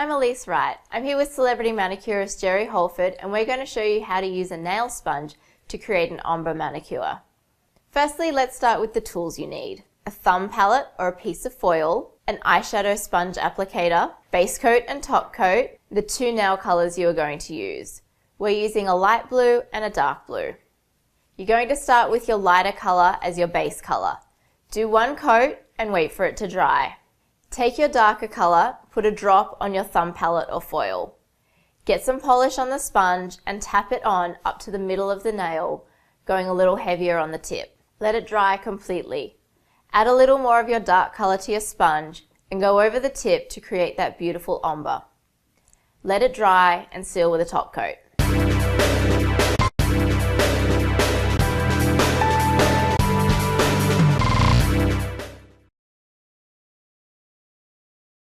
I'm Elise Wright. I'm here with celebrity manicurist Jerry Holford, and we're going to show you how to use a nail sponge to create an ombre manicure. Firstly, let's start with the tools you need. A thumb palette or a piece of foil, an eyeshadow sponge applicator, base coat and top coat, the two nail colors you are going to use. We're using a light blue and a dark blue. You're going to start with your lighter color as your base color. Do one coat and wait for it to dry. Take your darker color, put a drop on your thumb palette or foil. Get some polish on the sponge and tap it on up to the middle of the nail, going a little heavier on the tip. Let it dry completely. Add a little more of your dark color to your sponge and go over the tip to create that beautiful ombre. Let it dry and seal with a top coat.